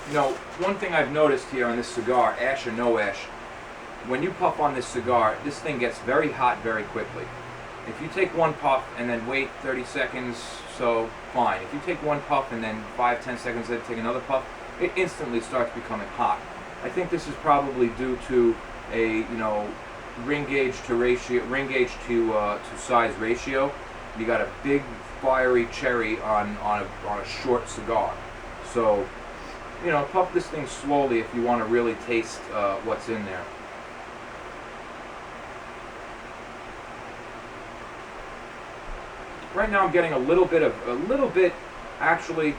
You know, one thing I've noticed here on this cigar, ash or no ash, when you puff on this cigar, this thing gets very hot very quickly. If you take one puff and then wait 30 seconds, so fine. If you take one puff and then 5-10 seconds later take another puff, it instantly starts becoming hot. I think this is probably due to a ring gauge to size ratio. You got a big fiery cherry on a short cigar. So puff this thing slowly if you want to really taste what's in there. Right now I'm getting a little bit, actually,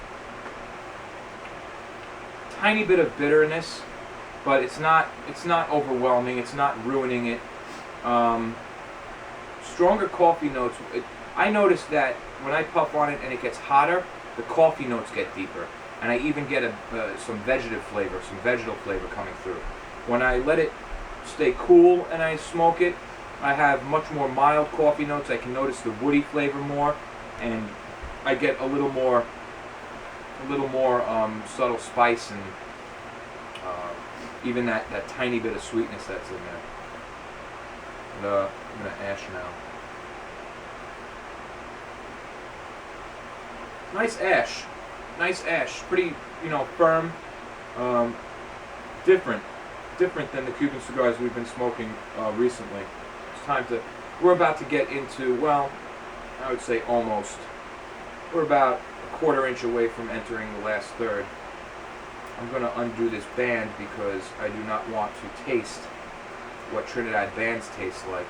tiny bit of bitterness, but it's not overwhelming. It's not ruining it. Stronger coffee notes. I notice that when I puff on it and it gets hotter, the coffee notes get deeper, and I even get some vegetal flavor coming through. When I let it stay cool and I smoke it, I have much more mild coffee notes. I can notice the woody flavor more, and I get a little more subtle spice and even that tiny bit of sweetness that's in there. I'm gonna ash now. Nice ash, pretty firm, different than the Cuban cigars we've been smoking recently. We're about to get into, well, I would say almost. We're about a quarter inch away from entering the last third. I'm going to undo this band because I do not want to taste what Trinidad bands taste like.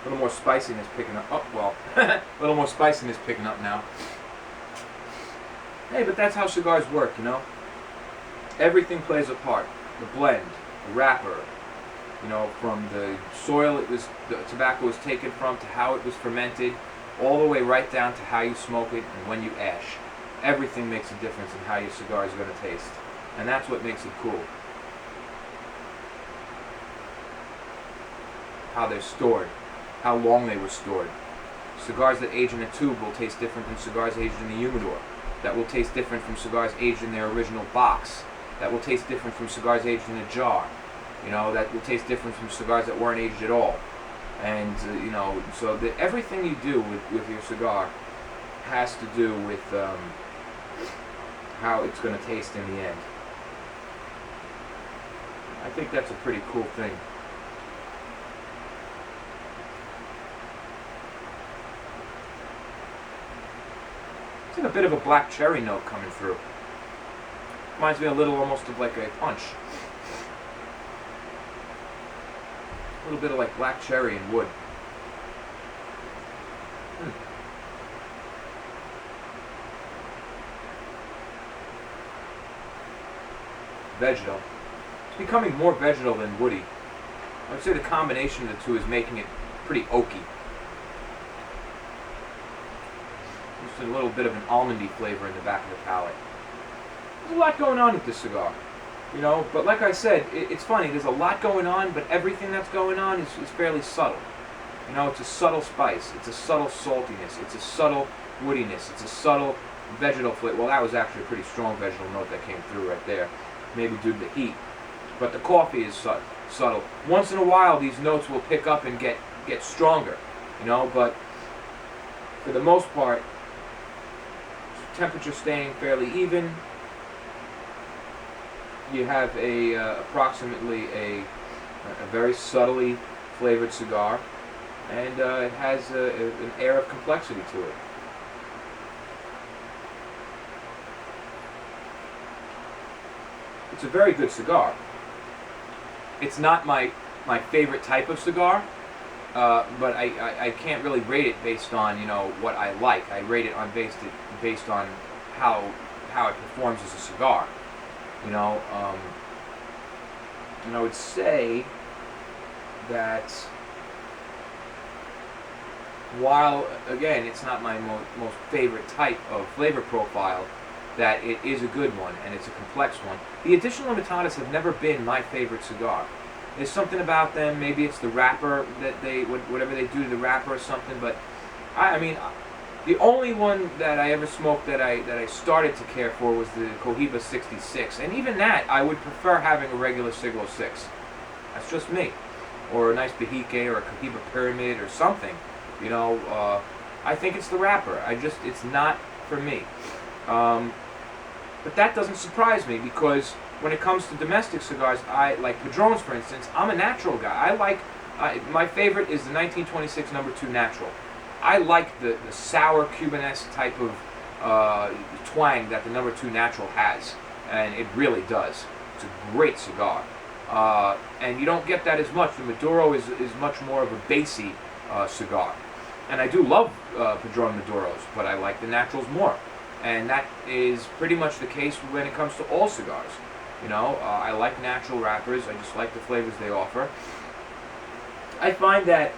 A little more spiciness picking up. Oh, well, a little more spiciness picking up now. Hey, but that's how cigars work, Everything plays a part. The blend, the wrapper, from the soil the tobacco was taken from to how it was fermented, all the way right down to how you smoke it and when you ash. Everything makes a difference in how your cigar is going to taste. And that's what makes it cool. How they're stored. How long they were stored. Cigars that age in a tube will taste different than cigars aged in the humidor. That will taste different from cigars aged in their original box. That will taste different from cigars aged in a jar. That will taste different from cigars that weren't aged at all. And, so everything you do with your cigar has to do with how it's going to taste in the end. I think that's a pretty cool thing. It's like a bit of a black cherry note coming through. Reminds me a little almost of like a punch. A little bit of like black cherry and wood. Vegetal. It's becoming more vegetal than woody. I would say the combination of the two is making it pretty oaky. Just a little bit of an almondy flavor in the back of the palate. There's a lot going on with this cigar, but like I said, it's funny, there's a lot going on, but everything that's going on is fairly subtle. It's a subtle spice, it's a subtle saltiness, it's a subtle woodiness, it's a subtle vegetal flavor. Well, that was actually a pretty strong vegetal note that came through right there, maybe due to the heat. But the coffee is subtle. Once in a while, these notes will pick up and get stronger, but for the most part, temperature staying fairly even. You have approximately a very subtly flavored cigar, and it has an air of complexity to it. It's a very good cigar. It's not my favorite type of cigar, but I can't really rate it based on what I like. I rate it based on how it performs as a cigar. And I would say that while, again, it's not my most favorite type of flavor profile, that it is a good one, and it's a complex one. The Edicion Limitadas have never been my favorite cigar. There's something about them. Maybe it's the wrapper that whatever they do to the wrapper or something. But I mean, the only one that I ever smoked that I started to care for was the Cohiba 66, and even that I would prefer having a regular Siglo 6. That's just me, or a nice Bahike or a Cohiba Pyramid or something. You know, I think it's the wrapper. It's not for me. But that doesn't surprise me, because when it comes to domestic cigars, I like Padrones, for instance. I'm a natural guy. My favorite is the 1926 No. 2 Natural. I like the sour Cubanesque type of twang that the No. 2 Natural has, and it really does. It's a great cigar, and you don't get that as much. The Maduro is much more of a bassy cigar, and I do love Padron Maduros, but I like the Naturals more, and that is pretty much the case when it comes to all cigars. You know, I like natural wrappers. I just like the flavors they offer. I find that,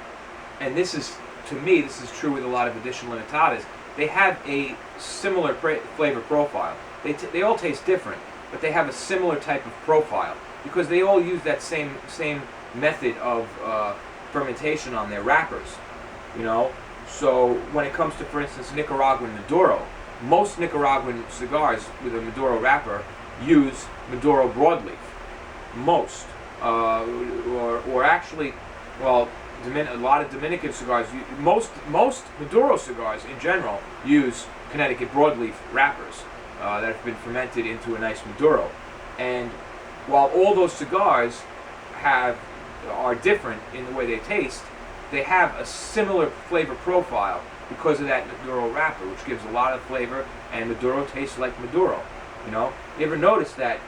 and this is, to me, this is true with a lot of Edicion Limitadas, they have a similar flavor profile. They all taste different, but they have a similar type of profile, because they all use that same method of fermentation on their wrappers. You know, so when it comes to, for instance, Nicaraguan Maduro, most Nicaraguan cigars with a Maduro wrapper use Maduro broadleaf. Most, or actually, well, a lot of Dominican cigars, most Maduro cigars in general use Connecticut broadleaf wrappers that have been fermented into a nice Maduro. And while all those cigars are different in the way they taste, they have a similar flavor profile because of that Maduro wrapper, which gives a lot of flavor, and Maduro tastes like Maduro. You know, you ever notice that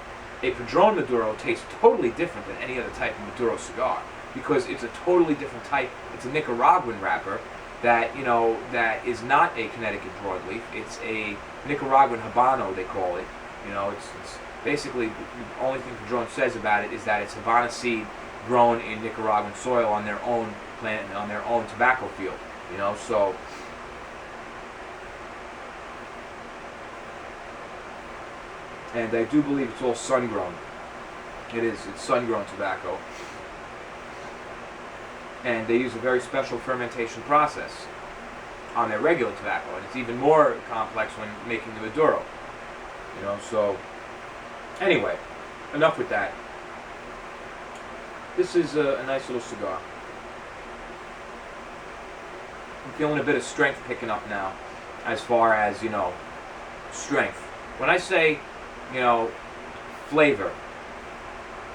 a Padron Maduro tastes totally different than any other type of Maduro cigar, because it's a totally different type. It's a Nicaraguan wrapper that, you know, that is not a Connecticut broadleaf. It's a Nicaraguan Habano, they call it. You know, it's basically, the only thing Padron says about it is that it's Habana seed grown in Nicaraguan soil on their own plant and on their own tobacco field. You know, so and I do believe it's all sun-grown. It's sun-grown tobacco. And they use a very special fermentation process on their regular tobacco, and it's even more complex when making the Maduro. You know, so anyway, enough with that. This is a nice little cigar. I'm feeling a bit of strength picking up now, as far as, you know, strength. When I say, you know, flavor,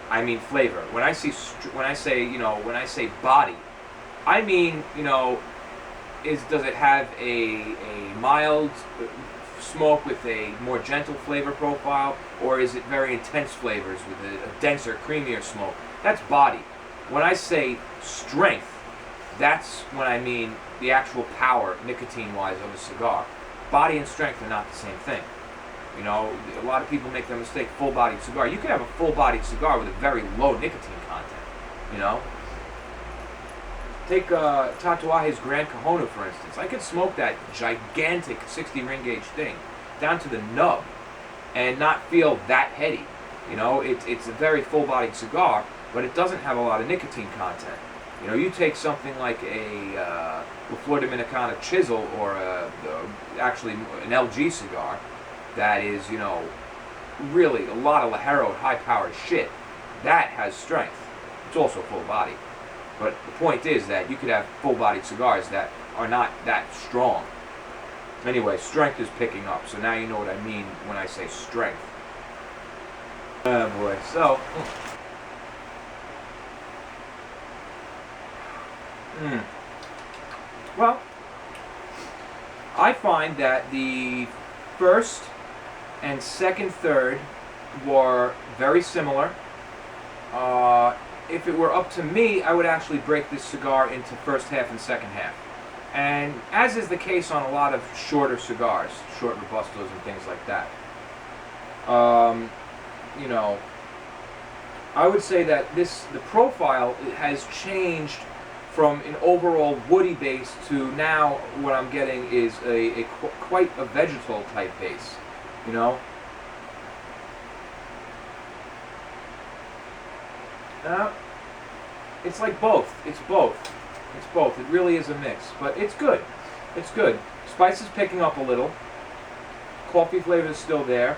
I mean flavor. When I say body, I mean, you know, does it have a mild smoke with a more gentle flavor profile, or is it very intense flavors with a denser, creamier smoke? That's body. When I say strength, that's when I mean the actual power, nicotine-wise, of a cigar. Body and strength are not the same thing. You know, a lot of people make the mistake, full-bodied cigar. You can have a full-bodied cigar with a very low nicotine content, you know. Take Tatuaje's Gran Cajona, for instance. I could smoke that gigantic 60-ring gauge thing down to the nub and not feel that heady. You know, it's a very full-bodied cigar, but it doesn't have a lot of nicotine content. You know, you take something like a Flor Dominicana Chisel, or actually an LG cigar, that is, you know, really a lot of Lajero high-powered shit. That has strength. It's also full-bodied. But the point is that you could have full-bodied cigars that are not that strong. Anyway, strength is picking up, so now you know what I mean when I say strength. Oh boy, so... Well, I find that the first and second third were very similar. If it were up to me, I would actually break this cigar into first half and second half. And as is the case on a lot of shorter cigars, short Robustos and things like that. You know, I would say that the profile has changed from an overall woody base to now what I'm getting is quite a vegetal type base, you know. It's like both. It's both. It's both. It really is a mix, but it's good. It's good. Spice is picking up a little. Coffee flavor is still there.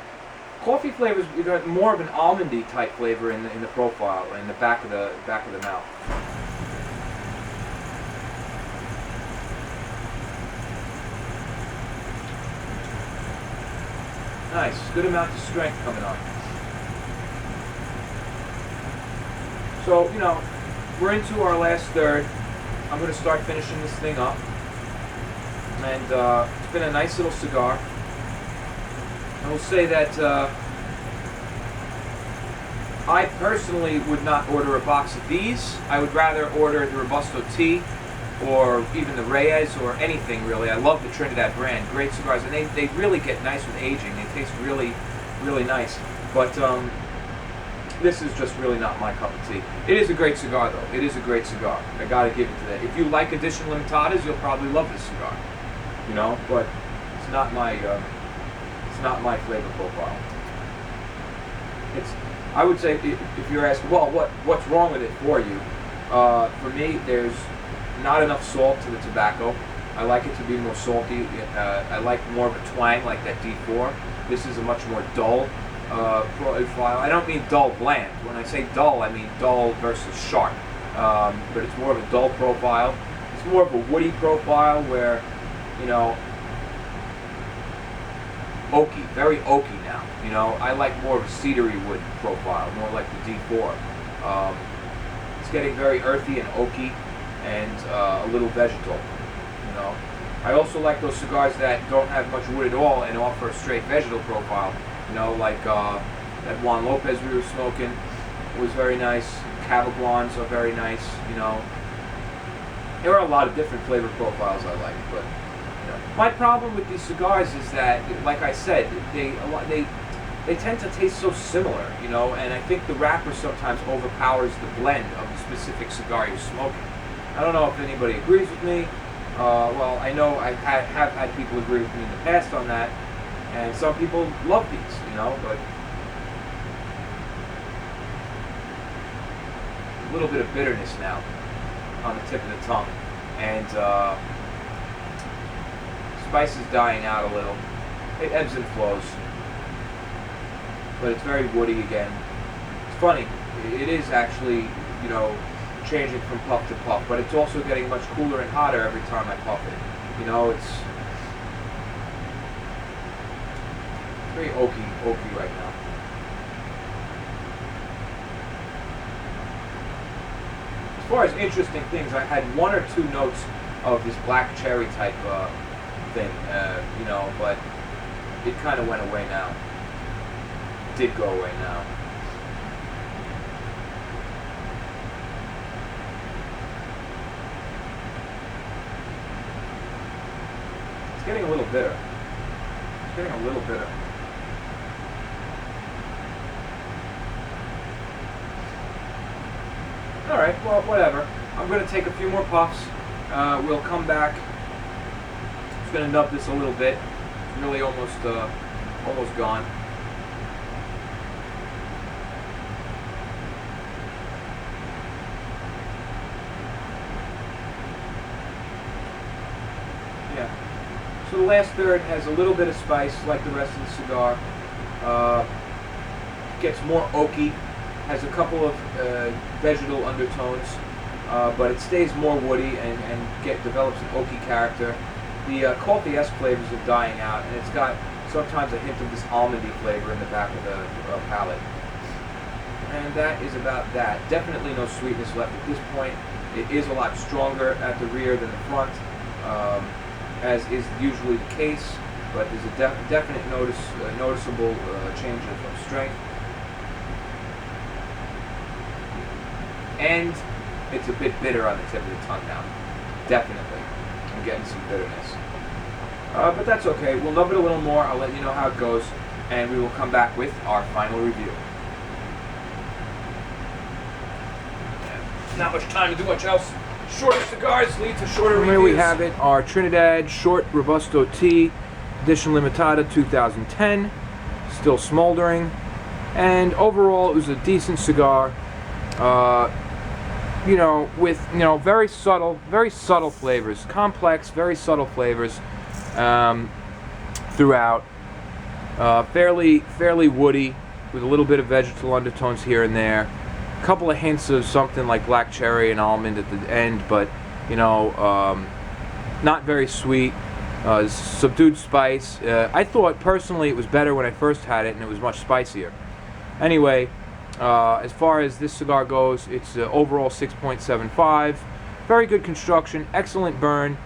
Coffee flavor is, you got more of an almondy type flavor in the profile, in the back of the mouth. Nice, good amount of strength coming on. So, you know, we're into our last third. I'm going to start finishing this thing up. And it's been a nice little cigar. I will say that I personally would not order a box of these. I would rather order the Robusto T or even the Reyes or anything really. I love the Trinidad brand. Great cigars, and they really get nice with aging. They taste really, really nice. But this is just really not my cup of tea. It is a great cigar though. It is a great cigar. I gotta give it to that. If you like Edicion Limitadas, you'll probably love this cigar. You know, but it's not my flavor profile. I would say if you're asking, well, what's wrong with it for you? For me, there's not enough salt to the tobacco. I like it to be more salty. I like more of a twang like that D4. This is a much more dull profile. I don't mean dull bland. When I say dull, I mean dull versus sharp. But it's more of a dull profile. It's more of a woody profile where, you know, oaky, very oaky now. You know, I like more of a cedary wood profile, more like the D4. It's getting very earthy and oaky and a little vegetal. You know, I also like those cigars that don't have much wood at all and offer a straight vegetal profile. You know, like that Juan Lopez we were smoking was very nice. Cavablons are very nice. You know, there are a lot of different flavor profiles I like, but you know, my problem with these cigars is that, like I said, they tend to taste so similar. You know, and I think the wrapper sometimes overpowers the blend of the specific cigar you're smoking. I don't know if anybody agrees with me. Well, I know I have had people agree with me in the past on that, and some people love these, you know, but a little bit of bitterness now on the tip of the tongue, and spice is dying out a little. It ebbs and flows, but it's very woody again. It's funny, it is actually, you know, changing from puff to puff, but it's also getting much cooler and hotter every time I puff it. You know, it's very oaky right now. As far as interesting things, I had one or two notes of this black cherry type thing, you know, but it kind of went away now. It did go away now. It's getting a little bitter. It's getting a little bitter. Alright, well, whatever. I'm going to take a few more puffs. We'll come back. Just going to nub this a little bit. It's really almost gone. Yeah. So the last third has a little bit of spice, like the rest of the cigar. Gets more oaky. Has a couple of vegetal undertones, but it stays more woody and develops an oaky character. The coffee-esque flavors are dying out, and it's got sometimes a hint of this almondy flavor in the back of the palate. And that is about that. Definitely no sweetness left at this point. It is a lot stronger at the rear than the front, as is usually the case, but there's a definite noticeable change of strength. And it's a bit bitter on the tip of the tongue now. Definitely. I'm getting some bitterness. But that's okay. We'll nub it a little more. I'll let you know how it goes. And we will come back with our final review. Not much time to do much else. Shorter cigars lead to shorter reviews. Here we have it. Our Trinidad Short Robusto T, Edicion Limitada 2010. Still smoldering. And overall, it was a decent cigar. you know, with, you know, very subtle flavors, complex, very subtle flavors throughout. Fairly woody, with a little bit of vegetal undertones here and there. A couple of hints of something like black cherry and almond at the end, but you know, not very sweet. Subdued spice. I thought personally it was better when I first had it, and it was much spicier. Anyway, as far as this cigar goes, it's overall 6.75. Very good construction, excellent burn.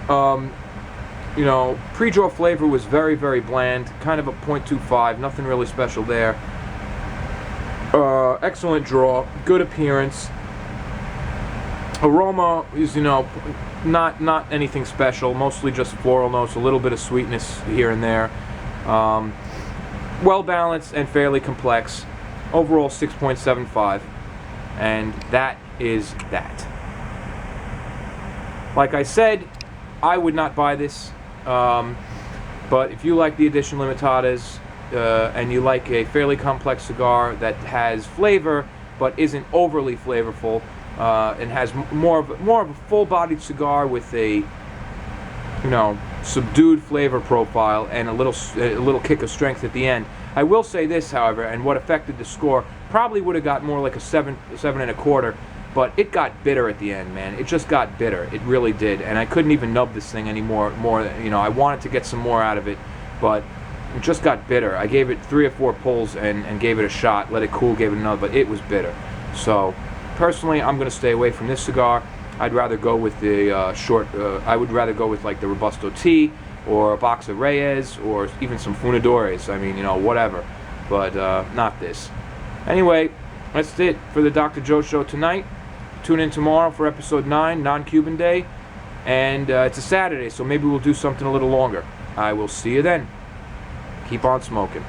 You know, pre-draw flavor was very bland, kind of a 0.25, nothing really special there. Excellent draw, good appearance. Aroma is, you know, not anything special, mostly just floral notes, a little bit of sweetness here and there. Well balanced and fairly complex. Overall 6.75, and that is that. Like I said, I would not buy this, but if you like the Edicion Limitadas and you like a fairly complex cigar that has flavor but isn't overly flavorful, and has more of a full-bodied cigar with a, you know, subdued flavor profile and a little kick of strength at the end. I will say this, however, and what affected the score, probably would have got more like a 7.25, but it got bitter at the end, man. It just got bitter. It really did, and I couldn't even nub this thing anymore. You know, I wanted to get some more out of it, but it just got bitter. I gave it 3 or 4 pulls and gave it a shot, let it cool, gave it another, but it was bitter. So personally, I'm going to stay away from this cigar. I'd rather go with the I would rather go with like the Robusto T, or a box of Reyes, or even some Funadores. I mean, you know, whatever. But not this. Anyway, that's it for the Dr. Joe Show tonight. Tune in tomorrow for episode 9, Non-Cuban Day. And it's a Saturday, so maybe we'll do something a little longer. I will see you then. Keep on smoking.